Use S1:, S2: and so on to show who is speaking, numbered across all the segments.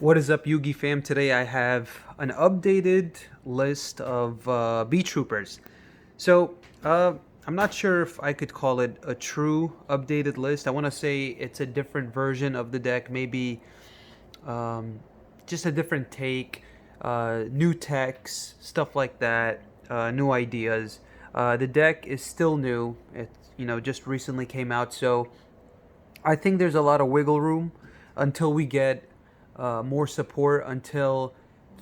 S1: What is up, Yugi fam? Today I have an updated list of Beetroopers. So, I'm not sure if I could call it a true updated list. I want to say it's a different version of the deck, maybe um, just a different take, new techs, stuff like that, new ideas. The deck is still new. It just recently came out, so I think there's a lot of wiggle room until we get more support, until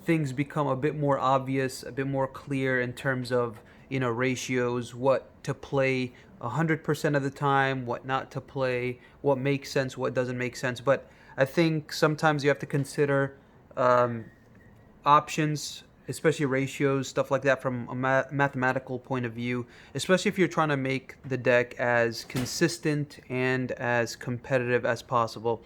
S1: things become a bit more obvious, a bit more clear in terms of ratios, what to play 100% of the time, what not to play, what makes sense, what doesn't make sense. But I think sometimes you have to consider um, options, especially ratios, stuff like that, from a mathematical point of view, especially if you're trying to make the deck as consistent and as competitive as possible.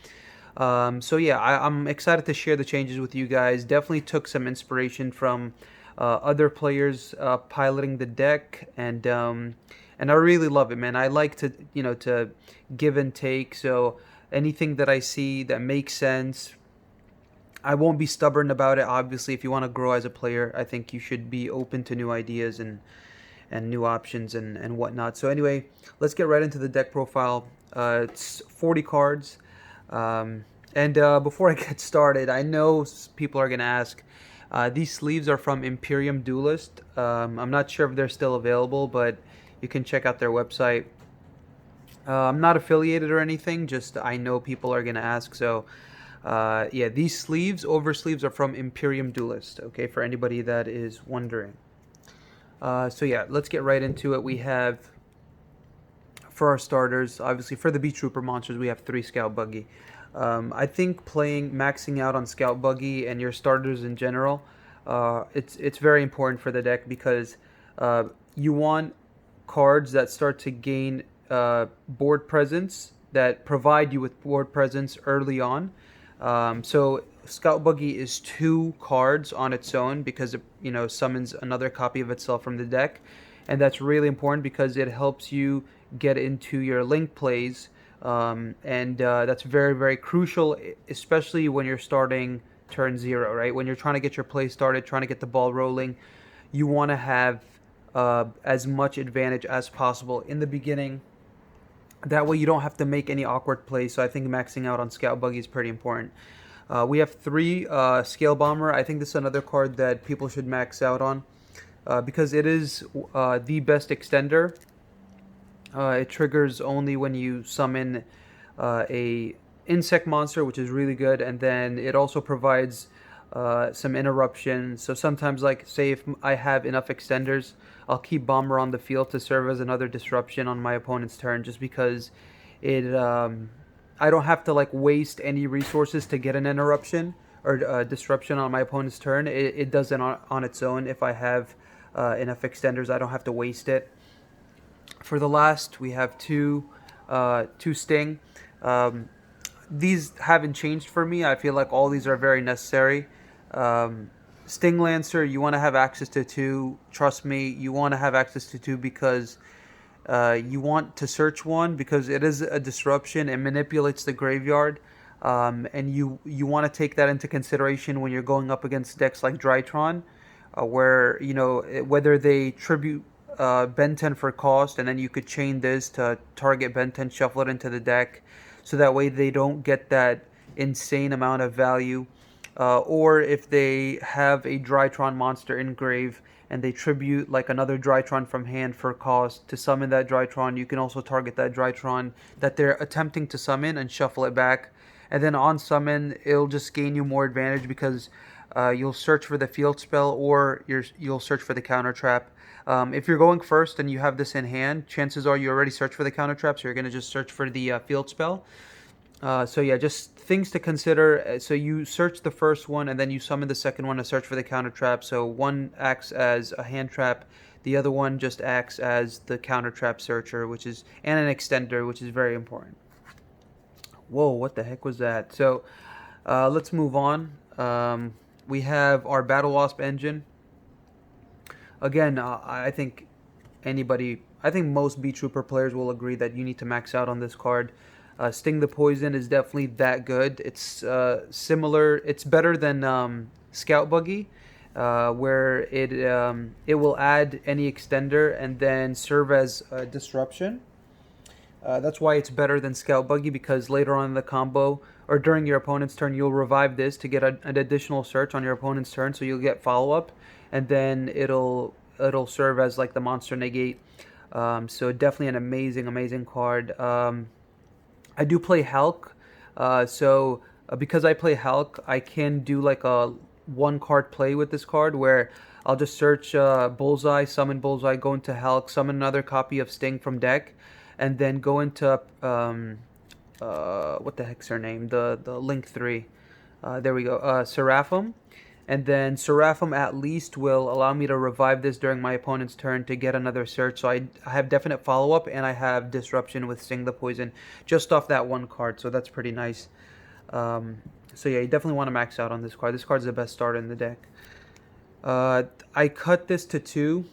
S1: So yeah, I'm excited to share the changes with you guys. Definitely took some inspiration from other players piloting the deck, and I really love it, man. I like to give and take. So anything that I see that makes sense, I won't be stubborn about it. Obviously, if you want to grow as a player, I think you should be open to new ideas and new options and whatnot. So anyway, let's get right into the deck profile. It's 40 cards. And before I get started, I know people are going to ask, these sleeves are from Imperium Duelist. I'm not sure if they're still available, but you can check out their website. I'm not affiliated or anything, just I know people are going to ask. So, yeah, these sleeves, over sleeves, are from Imperium Duelist, okay, for anybody that is wondering. So, yeah, let's get right into it. We have, for our starters, obviously, for the Beetrooper monsters, we have 3 Scout Buggy. I think maxing out on Scout Buggy and your starters in general, it's very important for the deck because you want cards that start to gain board presence, that provide you with board presence early on. So Scout Buggy is 2 cards on its own because it summons another copy of itself from the deck, and that's really important because it helps you get into your link plays, and that's very, very crucial, especially when you're starting turn 0, right? When you're trying to get your play started, trying to get the ball rolling, you want to have as much advantage as possible in the beginning. That way you don't have to make any awkward plays. So I think maxing out on Scout Buggy is pretty important. We have 3 Scale Bomber. I think this is another card that people should max out on because it is the best extender. It triggers only when you summon a insect monster, which is really good, and then it also provides some interruption. So sometimes, like, say if I have enough extenders, I'll keep Bomber on the field to serve as another disruption on my opponent's turn, just because it I don't have to like waste any resources to get an interruption or disruption on my opponent's turn. It does it on its own. If I have enough extenders, I don't have to waste it. For the last, we have two Sting. Um, these haven't changed for me. I feel like all these are very necessary. Um, Sting Lancer, you want to have access to 2. Trust me, you want to have access to 2 because you want to search 1 because it is a disruption. It manipulates the graveyard. And you want to take that into consideration when you're going up against decks like Drytron, where whether they tribute Ben 10 for cost, and then you could chain this to target Ben 10, shuffle it into the deck, so that way they don't get that insane amount of value. Or if they have a Drytron monster in grave and they tribute like another Drytron from hand for cost to summon that Drytron, you can also target that Drytron that they're attempting to summon and shuffle it back. And then on summon, it'll just gain you more advantage because you'll search for the field spell, or you'll search for the counter trap. If you're going first and you have this in hand, chances are you already searched for the counter trap, so you're going to just search for the field spell. So yeah, just things to consider. So you search the first one, and then you summon the second one to search for the counter trap. So one acts as a hand trap, the other one just acts as the counter trap searcher, and an extender, which is very important. Whoa, what the heck was that? So let's move on. We have our Battle Wasp engine. Again, I think most Beetrooper players will agree that you need to max out on this card. Sting the Poison is definitely that good. It's similar. It's better than Scout Buggy, where it will add any extender and then serve as disruption. That's why it's better than Scout Buggy, because later on in the combo or during your opponent's turn, you'll revive this to get an additional search on your opponent's turn, so you'll get follow up, and then it'll serve as like the monster negate. So definitely an amazing card. I do play Hulk, because I play Hulk, I can do like a one card play with this card where I'll just search Bullseye, summon Bullseye, go into Hulk, summon another copy of Sting from deck, and then go into what the heck's her name? The Link 3. There we go. Seraphim. And then Seraphim at least will allow me to revive this during my opponent's turn to get another search. So I have definite follow-up, and I have disruption with Sting the Poison just off that one card. So that's pretty nice. So yeah, you definitely want to max out on this card. This card's the best starter in the deck. I cut this to 2,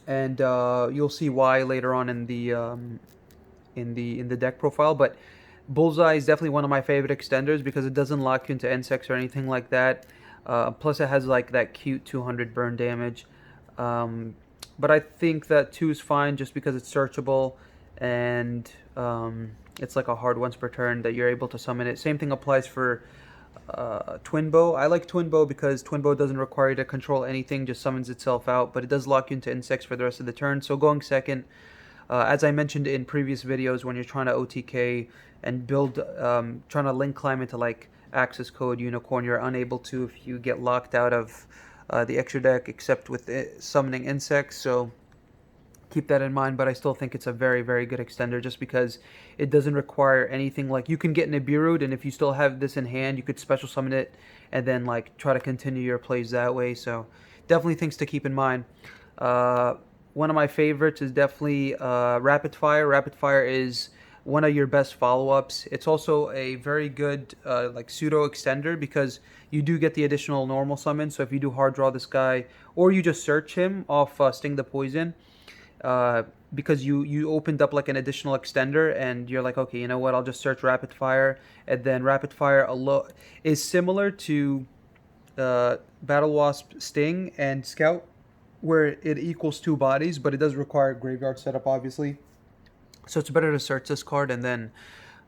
S1: and you'll see why later on in the deck profile. But Bullseye is definitely one of my favorite extenders because it doesn't lock you into insects or anything like that. Plus it has like that cute 200 burn damage. But I think that 2 is fine just because it's searchable, and it's like a hard once per turn that you're able to summon it. Same thing applies for Twin Bow. I like Twin Bow because Twin Bow doesn't require you to control anything, just summons itself out, but it does lock you into insects for the rest of the turn. So going second, as I mentioned in previous videos, when you're trying to OTK and build, trying to link climb into like Access Code, Unicorn, you're unable to if you get locked out of the extra deck, except with summoning insects. So keep that in mind, but I still think it's a very good extender just because it doesn't require anything. Like, you can get Nibiru'd, and if you still have this in hand, you could special summon it and then like try to continue your plays that way. So definitely things to keep in mind. One of my favorites is definitely Rapid Fire. Rapid Fire is one of your best follow-ups. It's also a very good like pseudo extender because you do get the additional normal summon. So if you do hard draw this guy, or you just search him off Sting the Poison, because you opened up like an additional extender, and you're like, okay, you know what, I'll just search Rapid Fire. And then Rapid Fire is similar to Battle Wasp, Sting, and Scout, where it equals 2 bodies, but it does require graveyard setup, obviously. So it's better to search this card and then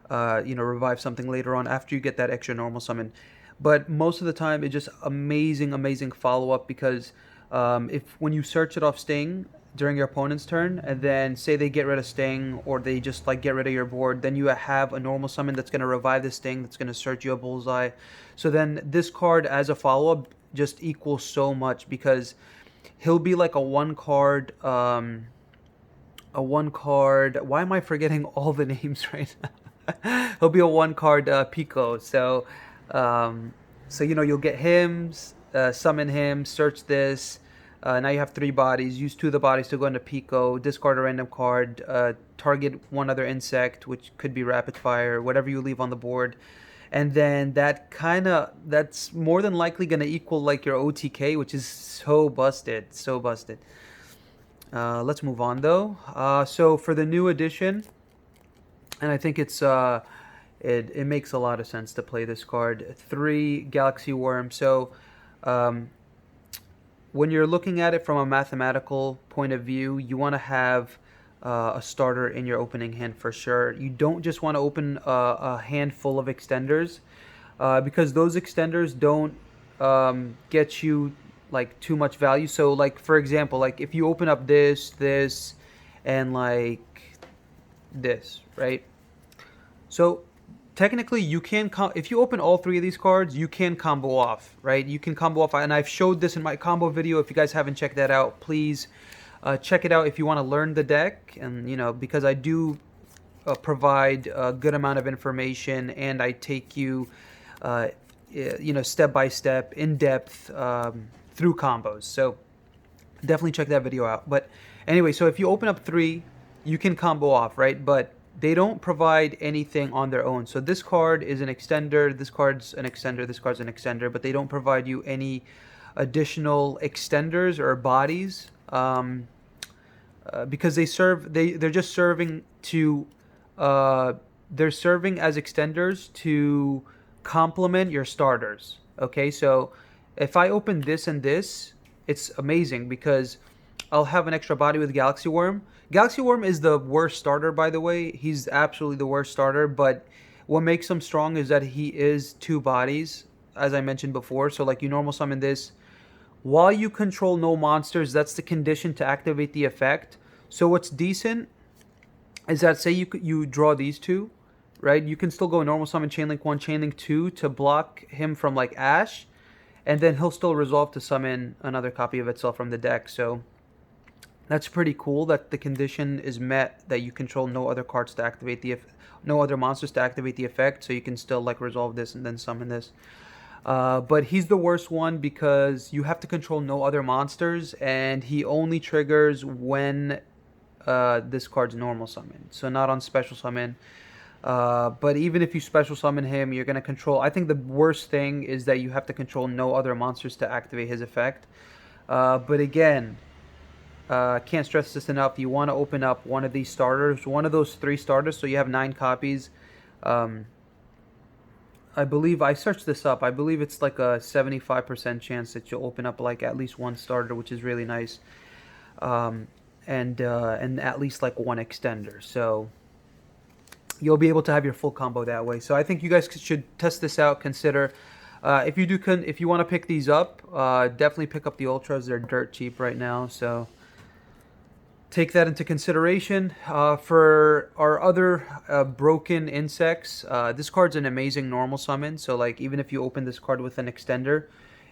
S1: revive something later on after you get that extra normal summon. But most of the time, it's just amazing follow-up, because when you search it off Sting during your opponent's turn, and then say they get rid of Sting, or they just like get rid of your board, then you have a normal summon that's going to revive the Sting, that's going to search you a Bullseye. So then this card as a follow-up just equals so much, because he'll be like a one card, why am I forgetting all the names right now? He'll be a one card Pico. So you'll get him, summon him, search this. Now you have 3 bodies. Use 2 of the bodies to go into Pico. Discard a random card. Target one other insect, which could be Rapid Fire, whatever you leave on the board. And then that's more than likely going to equal like your OTK, which is so busted. Let's move on though. So for the new edition, and I think it makes a lot of sense to play this card. 3 Galaxy Worm. So when you're looking at it from a mathematical point of view, you want to have a starter in your opening hand for sure. You don't just want to open a hand full of extenders, because those extenders don't get you like too much value. So like, for example, like if you open up this, and like this, right? So technically you can if you open all 3 of these cards, you can combo off, right? You can combo off, and I've showed this in my combo video. If you guys haven't checked that out, please check it out if you want to learn the deck. And because I do provide a good amount of information, and I take you step by step, in depth, through combos. So definitely check that video out. But anyway, so if you open up 3, you can combo off, right? But they don't provide anything on their own. So this card is an extender, this card's an extender, this card's an extender, but they don't provide you any additional extenders or bodies, because they're just serving to they're serving as extenders to complement your starters. Okay, so if I open this and this, it's amazing because I'll have an extra body with Galaxy Worm. Galaxy Worm is the worst starter, by the way. He's absolutely the worst starter, but what makes him strong is that he is two bodies, as I mentioned before. So like you normal summon this, while you control no monsters, that's the condition to activate the effect. So what's decent is that say you draw these two, right? You can still go normal summon Chainlink 1, Chainlink 2 to block him from like Ash, and then he'll still resolve to summon another copy of itself from the deck. So that's pretty cool that the condition is met that you control no other cards to activate no other monsters to activate the effect, so you can still like resolve this and then summon this. But he's the worst one because you have to control no other monsters, and he only triggers when this card's normal summon, so not on special summon. But even if you special summon him, you're going to control... I think the worst thing is that you have to control no other monsters to activate his effect. But again, can't stress this enough. You want to open up one of these starters, one of those 3 starters, so you have 9 copies. I believe I searched this up. I believe it's like a 75% chance that you'll open up like at least 1 starter, which is really nice. And at least like 1 extender. So you'll be able to have your full combo that way. So I think you guys should test this out. Consider if you want to pick these up, definitely pick up the ultras. They're dirt cheap right now. So take that into consideration. For our other broken insects, this card's an amazing normal summon. So like even if you open this card with an extender,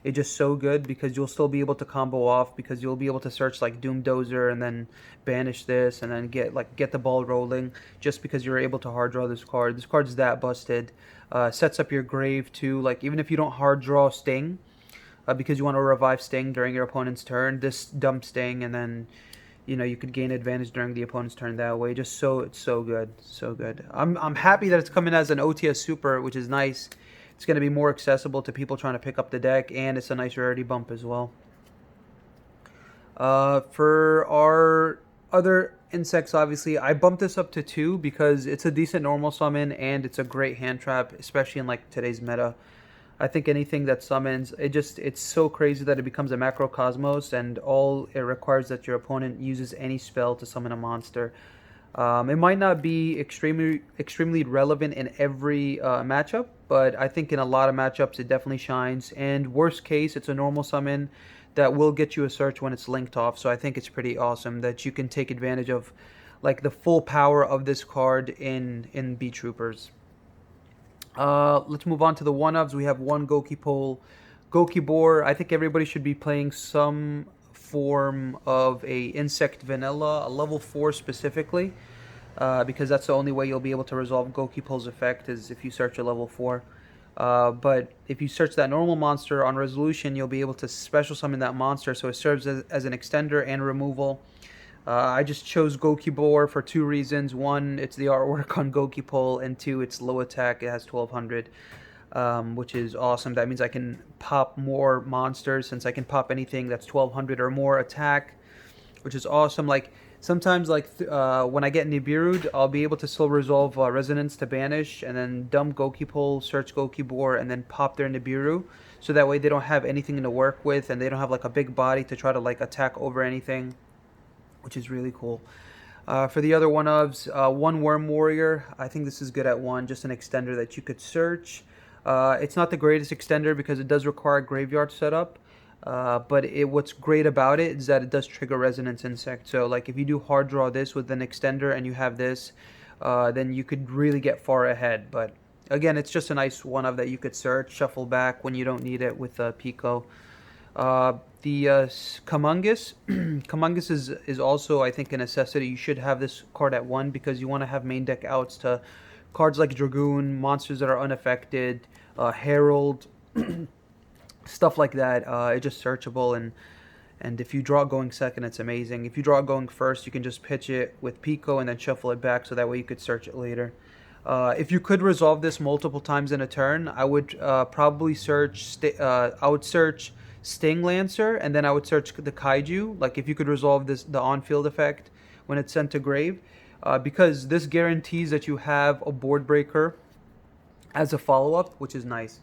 S1: it's just so good because you'll still be able to combo off, because you'll be able to search like Doom Dozer and then banish this and then get the ball rolling just because you're able to hard draw this card. This card's that busted. Sets up your grave too. Like even if you don't hard draw Sting, because you want to revive Sting during your opponent's turn, this dump Sting and then you could gain advantage during the opponent's turn that way. Just it's so good, so good. I'm happy that it's coming as an OTS Super, which is nice. It's going to be more accessible to people trying to pick up the deck, and it's a nice rarity bump as well. For our other insects, obviously, I bumped this up to 2 because it's a decent normal summon, and it's a great hand trap, especially in like today's meta. I think anything that summons, it's so crazy that it becomes a macrocosmos, and all it requires that your opponent uses any spell to summon a monster. It might not be extremely relevant in every matchup, but I think in a lot of matchups it definitely shines. And worst case, it's a normal summon that will get you a search when it's linked off. So I think it's pretty awesome that you can take advantage of like the full power of this card in Beetroopers. Let's move on to the one-ofs. We have 1 Gokipole, Gokibor. I think everybody should be playing some form of a insect vanilla, a level 4 specifically, because that's the only way you'll be able to resolve Gokipole's effect is if you search a level 4. But if you search that normal monster on resolution, you'll be able to special summon that monster, so it serves as an extender and removal. I just chose Gokibor for 2 reasons. 1, it's the artwork on Gokipole, and 2, it's low attack. It has 1200. Which is awesome. That means I can pop more monsters since I can pop anything that's 1200 or more attack, which is awesome. Like sometimes like when I get Nibiru'd, I'll be able to still resolve Resonance to banish and then dump Gokipole, search Gokibor, and then pop their Nibiru. So that way they don't have anything to work with and they don't have like a big body to try to like attack over anything, which is really cool. For the other one-ofs, 1 Worm Warrior. I think this is good at 1, just an extender that you could search. It's not the greatest extender because it does require graveyard setup, but what's great about it is that it does trigger Resonance Insect. So like if you do hard draw this with an extender and you have this, then you could really get far ahead. But again, it's just a nice one-off that you could search, shuffle back when you don't need it with Pico. The Kamungus. Kamungus is also, I think, a necessity. You should have this card at 1 because you want to have main deck outs to cards like Dragoon, monsters that are unaffected, Herald, stuff like that. It's just searchable, and if you draw going second, it's amazing. If you draw going first, you can just pitch it with Pico and then shuffle it back, so that way you could search it later. If you could resolve this multiple times in a turn, I would probably search. I would search Sting Lancer, and then I would search the Kaiju. Like if you could resolve the on-field effect when it's sent to grave. because this guarantees that you have a board breaker as a follow-up, which is nice.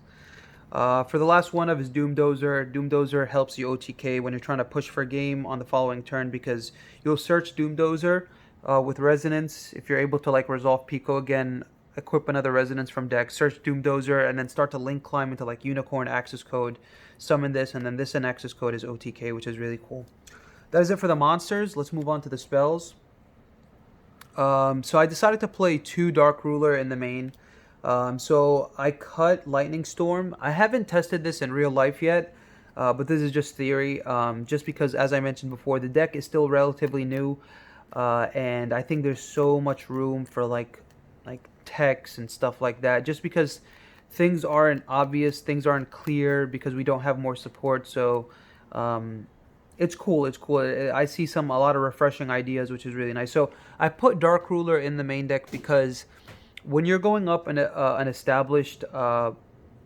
S1: For the last one of is Doom Dozer. Doom Dozer helps you OTK when you're trying to push for game on the following turn, because you'll search Doom Dozer with Resonance. If you're able to like resolve Pico again, equip another Resonance from deck, search Doom Dozer, and then start to link climb into like Unicorn access code, summon this, and then this and access code is OTK, which is really cool. That is it for the monsters. Let's move on to the spells. So I decided to play 2 Dark Ruler in the main. So I cut Lightning Storm. I haven't tested this in real life yet, but this is just theory. Just because, as I mentioned before, the deck is still relatively new, and I think there's so much room for like techs and stuff like that. Just because things aren't obvious, things aren't clear because we don't have more support. So it's cool. It's cool. I see a lot of refreshing ideas, which is really nice. So I put Dark Ruler in the main deck because when you're going up an established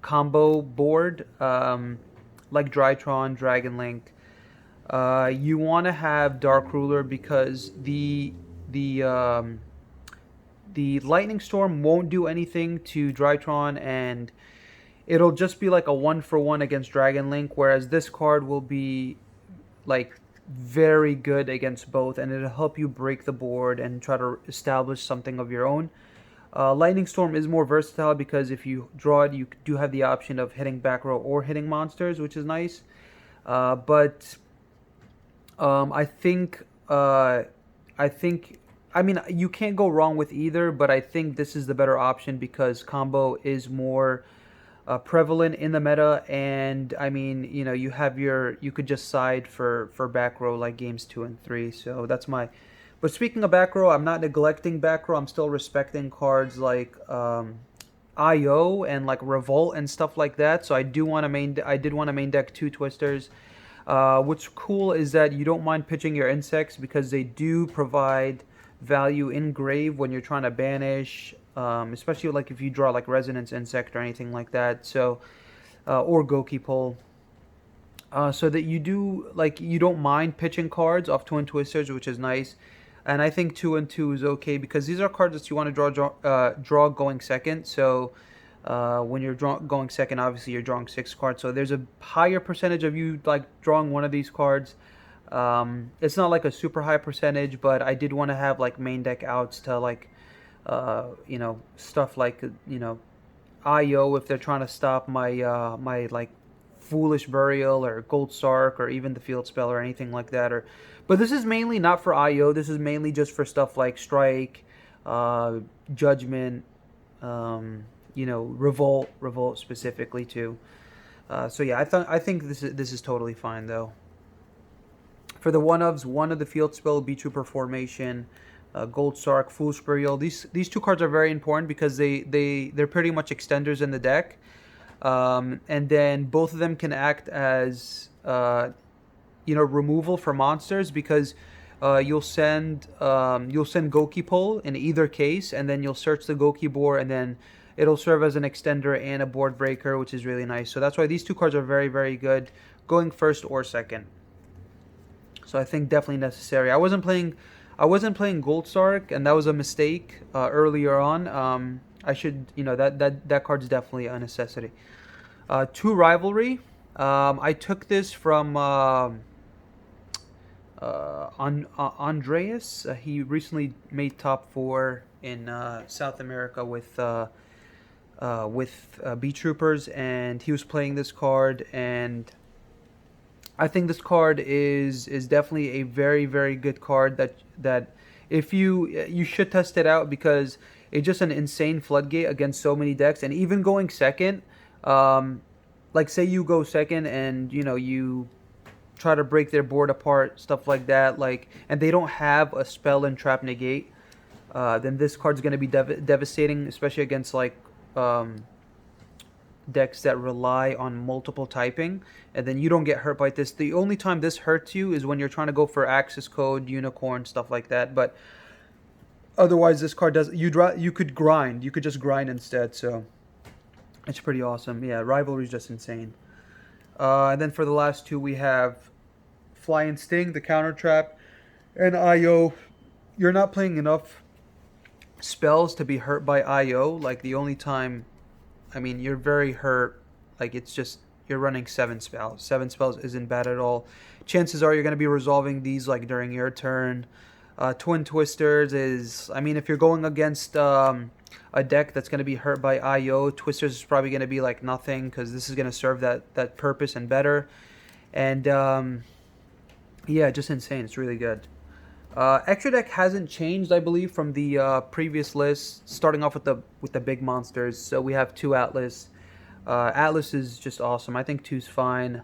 S1: combo board, like Drytron, Dragon Link, you want to have Dark Ruler because the Lightning Storm won't do anything to Drytron, and it'll just be like a 1-for-1 against Dragon Link, whereas this card will be like very good against both, and it'll help you break the board and try to establish something of your own. Lightning Storm is more versatile because if you draw it, you do have the option of hitting back row or hitting monsters, which is nice. But I think I mean, you can't go wrong with either, but I think this is the better option because combo is more prevalent in the meta, and I mean, you know, you could just side for back row like games 2 and 3. So that's my. But speaking of back row, I'm not neglecting back row. I'm still respecting cards like IO and like Revolt and stuff like that. So I did want to main deck 2 Twisters. What's cool is that you don't mind pitching your insects because they do provide value in grave when you're trying to banish, especially like if you draw like Resonance Insect or anything like that. So or Goki Pole. So that you don't mind pitching cards off Twin Twisters, which is nice. And I think 2 and 2 is okay because these are cards that you want to draw going second. So when you're going second, obviously you're drawing 6 cards. So there's a higher percentage of you like drawing one of these cards. It's not like a super high percentage, but I did want to have like main deck outs to like, you know, stuff like, you know, IO if they're trying to stop my my like Foolish Burial or Gold Sark or even the Field Spell or anything like that. But this is mainly not for IO. This is mainly just for stuff like Strike, Judgment, you know, Revolt specifically too. So yeah, I think this is totally fine though. For the one-ofs, one of the Field Spell, Beetrooper Formation, Gold Sark, Foolish Burial. These 2 cards are very important because they're pretty much extenders in the deck. And then both of them can act as you know, removal for monsters because you'll send Goki Pole in either case, and then you'll search the Goki board, and then it'll serve as an extender and a board breaker, which is really nice. So that's why these 2 cards are very, very good, going first or second. So I think definitely necessary. I wasn't playing Gold Sark, and that was a mistake earlier on. I should, you know, that card's definitely a necessity. 2 Rivalry. I took this from Andreas. He recently made top 4 in South America with Beetroopers, and he was playing this card, and I think this card is definitely a very, very good card that if you should test it out because it's just an insane floodgate against so many decks. And even going second, like say you go second and you know you try to break their board apart, stuff like that, like, and they don't have a spell and trap negate, then this card's going to be devastating, especially against like decks that rely on multiple typing, and then you don't get hurt by this. The only time this hurts you is when you're trying to go for access code, unicorn, stuff like that. But otherwise, this card does you could grind. You could just grind instead. So it's pretty awesome. Yeah, Rivalry is just insane. And then for the last 2, we have Fly and Sting, the counter trap, and IO. You're not playing enough spells to be hurt by IO. Like the only time, I mean, you're very hurt. Like it's just you're running 7 spells. 7 spells isn't bad at all. Chances are you're going to be resolving these like during your turn. Twin Twisters is, I mean, if you're going against a deck that's going to be hurt by IO, Twisters is probably going to be like nothing because this is going to serve that purpose and better. And yeah, just insane. It's really good. Extra deck hasn't changed, I believe, from the previous list. Starting off with the big monsters, so we have 2 Atlas. Atlas is just awesome. I think 2's fine.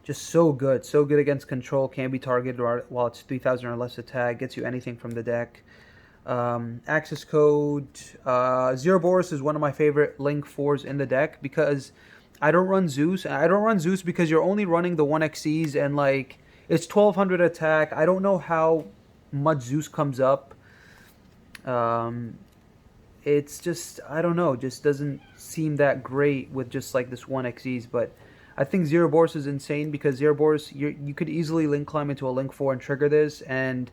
S1: Just so good against control. Can be targeted while it's 3,000 or less attack. Gets you anything from the deck. Access code. Zeroboros is one of my favorite Link 4s in the deck because I don't run Zeus. I don't run Zeus because you're only running the 1xes and like it's 1,200 attack. I don't know how much Zeus comes up. It's just, I don't know, just doesn't seem that great with just like this 1xes. But I think Zeroboros is insane because Zeroboros, you could easily link climb into a Link 4 and trigger this. And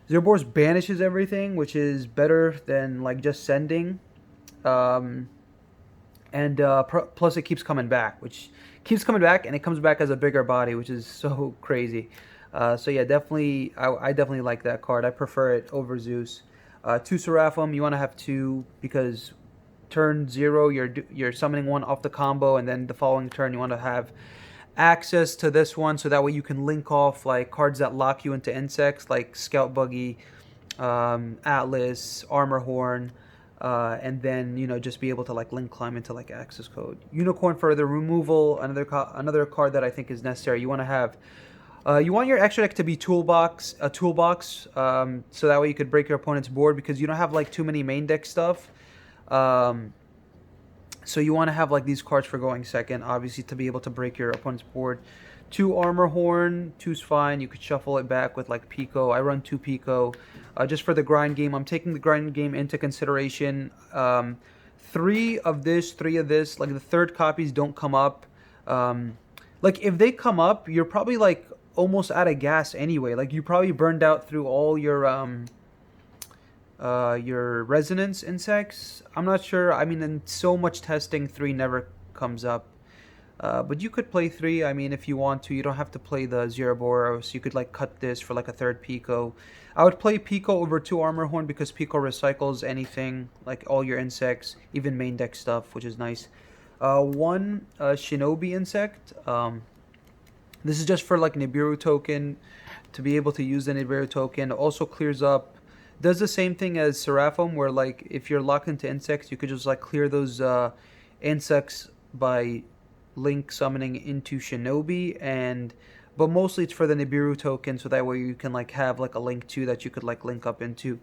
S1: Zeroboros banishes everything, which is better than like just sending. And plus it keeps coming back, and it comes back as a bigger body, which is so crazy. So yeah, definitely, I definitely like that card. I prefer it over Zeus. 2 Seraphim, you want to have 2 because turn 0 you're summoning 1 off the combo, and then the following turn you want to have access to this one, so that way you can link off like cards that lock you into insects like Scout Buggy, Atlas, Armor Horn. And then, you know, just be able to like link climb into like access code. Unicorn for the removal, another card that I think is necessary. You want to have, you want your extra deck to be a toolbox, so that way you could break your opponent's board because you don't have like too many main deck stuff. So you want to have like these cards for going second, obviously, to be able to break your opponent's board. 2 Armor Horn, 2's fine. You could shuffle it back with like Pico. I run 2 Pico. Just for the grind game, I'm taking the grind game into consideration. 3 of this, like the third copies don't come up. Like if they come up, you're probably like almost out of gas anyway. Like you probably burned out through all your resonance insects. I'm not sure. I mean, in so much testing, 3 never comes up. But you could play 3, I mean, if you want to. You don't have to play the Zeroboros. You could like cut this for like a 3rd Pico. I would play Pico over 2 Armor Horn because Pico recycles anything, like all your insects, even main deck stuff, which is nice. 1 Shinobi insect. This is just for like Nibiru token, to be able to use the Nibiru token. Also clears up, does the same thing as Seraphim, where like if you're locked into insects, you could just like clear those insects by link summoning into Shinobi, but mostly it's for the Nibiru token, so that way you can like have like a Link 2 that you could like link up into.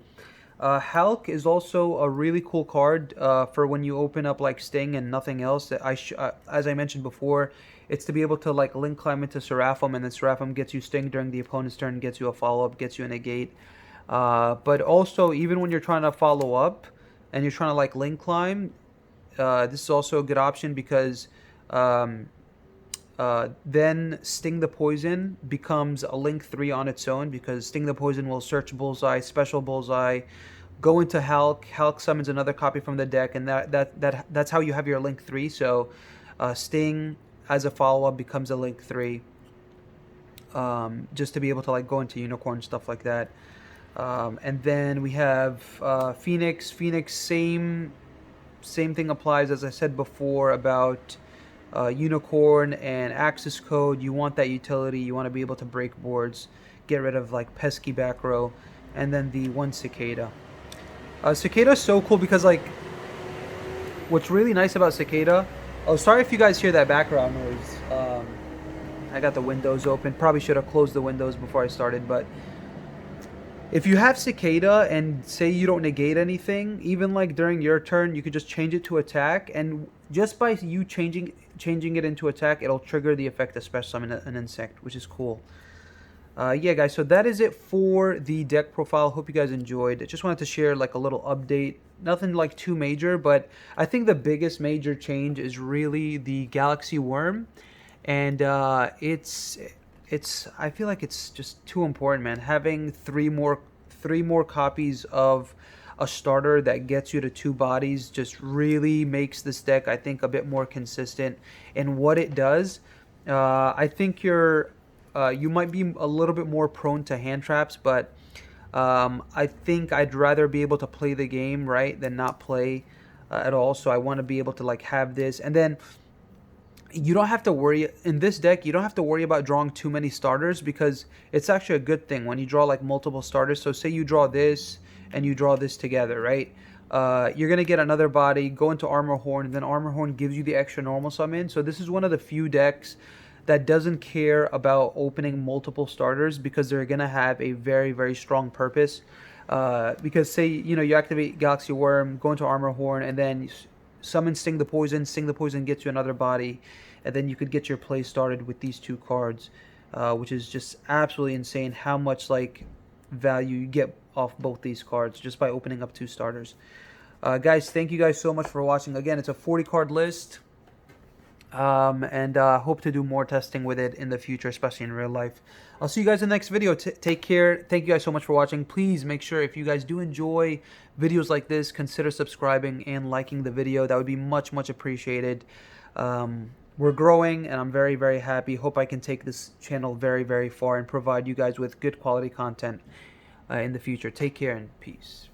S1: Hulk is also a really cool card for when you open up like Sting and nothing else. That as I mentioned before, it's to be able to like link climb into Seraphim, and then Seraphim gets you Sting during the opponent's turn, gets you a follow-up, gets you a negate. But also, even when you're trying to follow up and you're trying to like link climb, this is also a good option because then Sting the Poison becomes a Link 3 on its own, because Sting the Poison will search Bullseye, special Bullseye, go into Hulk. Hulk summons another copy from the deck, and that's how you have your Link 3. So Sting as a follow-up becomes a Link 3, just to be able to like go into Unicorn, stuff like that. And then we have Phoenix. Phoenix, same thing applies as I said before about Unicorn and Access Code. You want that utility. You want to be able to break boards, get rid of like pesky back row. And then the 1 Cicada. Cicada is so cool because like what's really nice about Cicada. Oh, sorry if you guys hear that background noise. I got the windows open. Probably should have closed the windows before I started, but if you have Cicada and say you don't negate anything, even like during your turn, you could just change it to attack, and just by you changing it into attack, it'll trigger the effect of special summon an insect, which is cool. Yeah, guys, so that is it for the deck profile. Hope you guys enjoyed. I just wanted to share like a little update. Nothing like too major, but I think the biggest major change is really the Galaxy Worm, and I feel like it's just too important, man. Having 3 more copies of a starter that gets you to 2 bodies just really makes this deck, I think, a bit more consistent in what it does. I think you might be a little bit more prone to hand traps, but I think I'd rather be able to play the game, right, than not play at all. So I want to be able to like have this, and then you don't have to worry in this deck. You don't have to worry about drawing too many starters, because it's actually a good thing when you draw like multiple starters. So say you draw this and you draw this together, right? You're gonna get another body, go into Armor Horn, and then Armor Horn gives you the extra normal summon. So this is one of the few decks that doesn't care about opening multiple starters, because they're gonna have a very, very strong purpose. Because say you activate Galaxy Worm, go into Armor Horn, and then summon Sting the Poison. Sting the Poison gets you another body, and then you could get your play started with these 2 cards, which is just absolutely insane how much like value you get off both these cards just by opening up 2 starters. Guys, thank you guys so much for watching. Again, it's a 40 card list, and hope to do more testing with it in the future, especially in real life. I'll see you guys in the next video. Take care. Thank you guys so much for watching. Please make sure, if you guys do enjoy videos like this, consider subscribing and liking the video. That would be much, much appreciated. We're growing, and I'm very, very happy. Hope I can take this channel very, very far and provide you guys with good quality content in the future. Take care and peace.